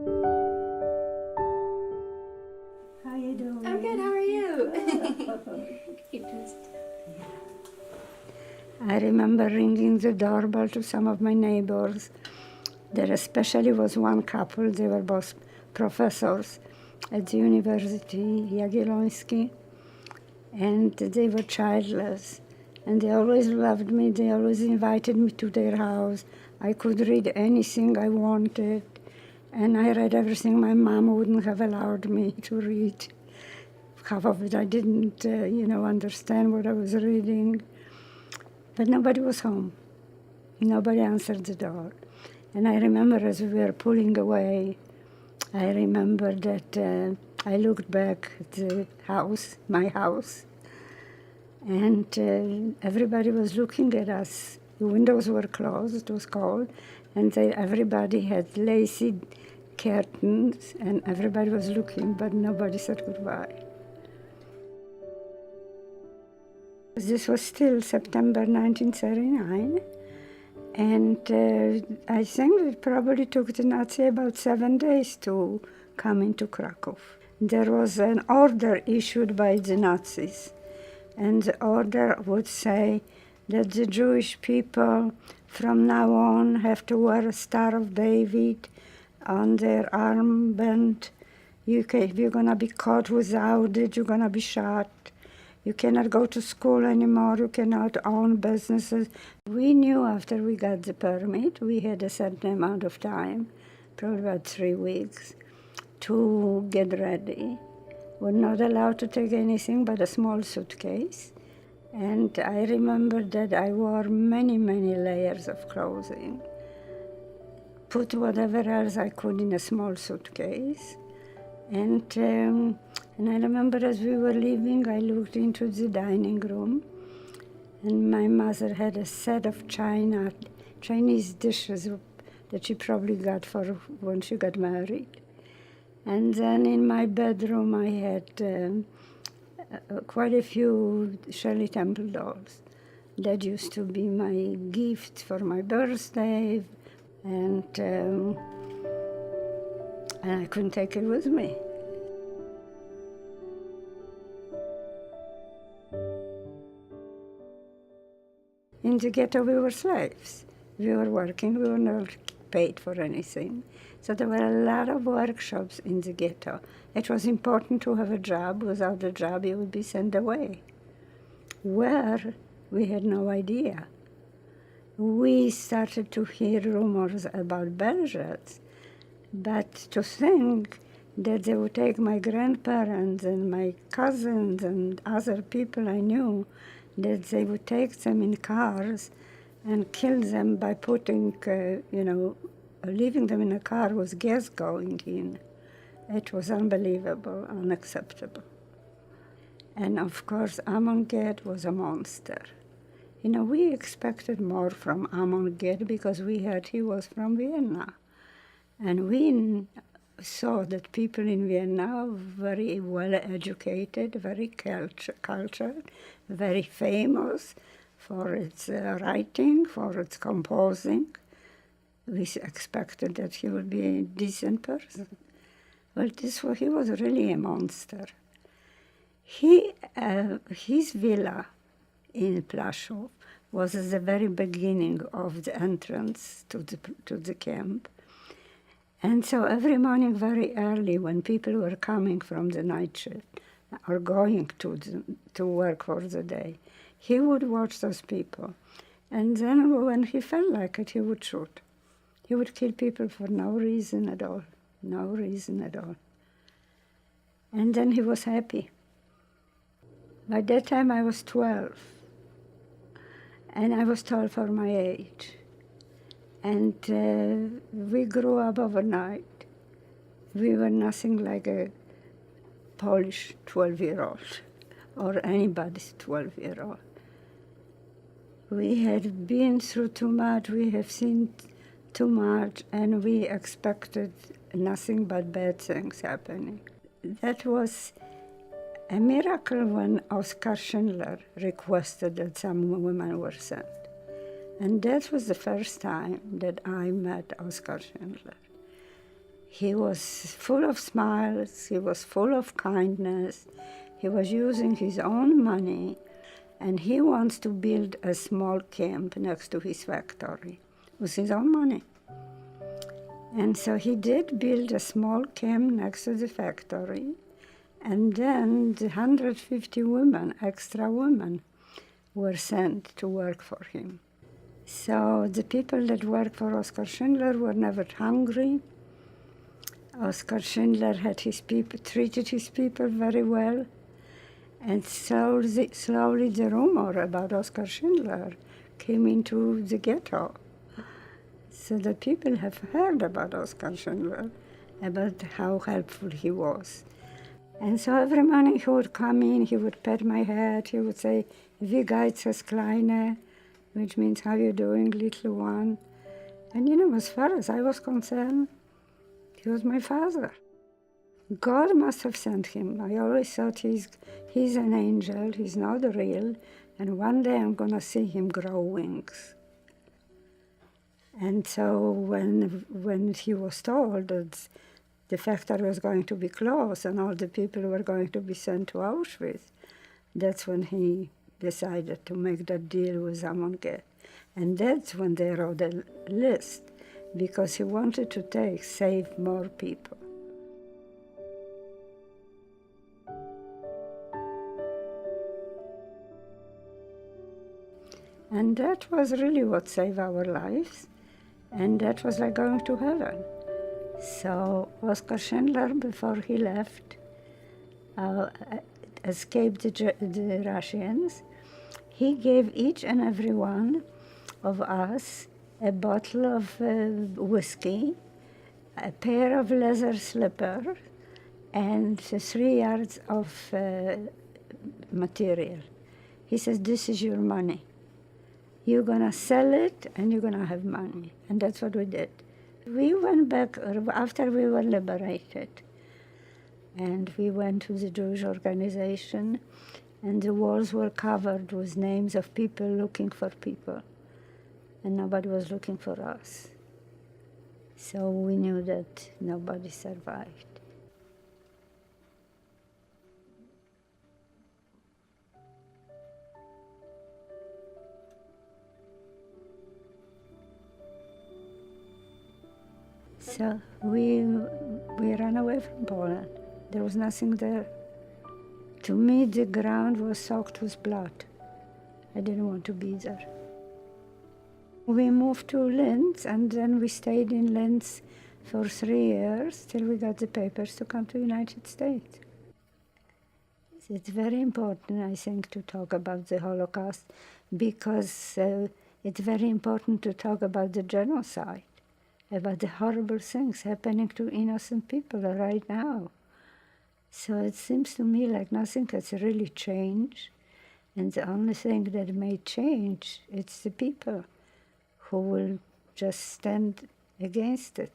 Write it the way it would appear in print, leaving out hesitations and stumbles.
How you doing? I'm good. How are you? You just I remember ringing the doorbell to some of my neighbors. There especially was one couple, they were both professors at the University Jagielloński, and they were childless. And they always loved me, they always invited me to their house. I could read anything I wanted, and I read everything my mom wouldn't have allowed me to read. Half of it I didn't, understand what I was reading. But nobody was home. Nobody answered the door. And I remember as we were pulling away, I remember that I looked back at the house, my house, and everybody was looking at us. The windows were closed, it was cold, and everybody had lacy curtains, and everybody was looking, but nobody said goodbye. This was still September 1939, and I think it probably took the Nazi about 7 days to come into Krakow. There was an order issued by the Nazis, and the order would say that the Jewish people from now on have to wear a Star of David on their armband. If you're going to be caught without it, you're going to be shot. You cannot go to school anymore. You cannot own businesses. We knew after we got the permit, we had a certain amount of time, probably about 3 weeks, to get ready. We're not allowed to take anything but a small suitcase. And I remember that I wore many, many layers of clothing, put whatever else I could in a small suitcase. And I remember as we were leaving, I looked into the dining room, and my mother had a set of Chinese dishes that she probably got for when she got married. And then in my bedroom, I had quite a few Shirley Temple dolls. That used to be my gift for my birthday, and I couldn't take it with me. In the ghetto, we were slaves. We were working, we were not paid for anything. So there were a lot of workshops in the ghetto. It was important to have a job. Without a job, you would be sent away. Where? We had no idea. We started to hear rumors about Belgians, but to think that they would take my grandparents and my cousins and other people I knew, that they would take them in cars and kill them by putting, leaving them in a car with gas going in. It was unbelievable, unacceptable. And of course, Amon Ged was a monster. We expected more from Amon Ged because we heard he was from Vienna. And we saw that people in Vienna were very well educated, very cultured, very famous for its writing, for its composing. We expected that he would be a decent person. Well, he was really a monster. His villa in Plaszow was at the very beginning of the entrance to the camp. And so every morning very early when people were coming from the night shift or going to work for the day, he would watch those people. And then when he felt like it, he would shoot. He would kill people for no reason at all, no reason at all. And then he was happy. By that time I was 12, and I was tall for my age. And we grew up overnight. We were nothing like a Polish 12-year-old or anybody's 12-year-old. We had been through too much, we have seen too much, and we expected nothing but bad things happening. That was a miracle when Oskar Schindler requested that some women were sent. And that was the first time that I met Oskar Schindler. He was full of smiles, he was full of kindness, he was using his own money, and he wants to build a small camp next to his factory with his own money. And so he did build a small camp next to the factory, and then the 150 women, extra women, were sent to work for him. So the people that worked for Oskar Schindler were never hungry. Oskar Schindler had his people, treated his people very well. And slowly the rumor about Oskar Schindler came into the ghetto. So the people have heard about Oskar Schindler, about how helpful he was. And so every morning he would come in, he would pat my head, he would say, "Wie geht's es, Kleine?" which means, "How you doing, little one?" And as far as I was concerned, he was my father. God must have sent him. I always thought he's an angel, he's not real, and one day I'm gonna see him grow wings. And so when he was told that the factory was going to be closed and all the people were going to be sent to Auschwitz, that's when he decided to make that deal with Amonget. And that's when they wrote a list, because he wanted to save more people. And that was really what saved our lives, and that was like going to heaven. So Oskar Schindler, before he left, escaped the Russians. He gave each and every one of us a bottle of whiskey, a pair of leather slippers, and 3 yards of material. He says, "This is your money. You're gonna sell it and you're gonna have money." And that's what we did. We went back after we were liberated, and we went to the Jewish organization, and the walls were covered with names of people looking for people, and nobody was looking for us. So we knew that nobody survived. So we ran away from Poland. There was nothing there. To me, the ground was soaked with blood. I didn't want to be there. We moved to Linz, and then we stayed in Linz for 3 years till we got the papers to come to the United States. It's very important, I think, to talk about the Holocaust, because it's very important to talk about the genocide, about the horrible things happening to innocent people right now. So it seems to me like nothing has really changed, and the only thing that may change, it's the people who will just stand against it.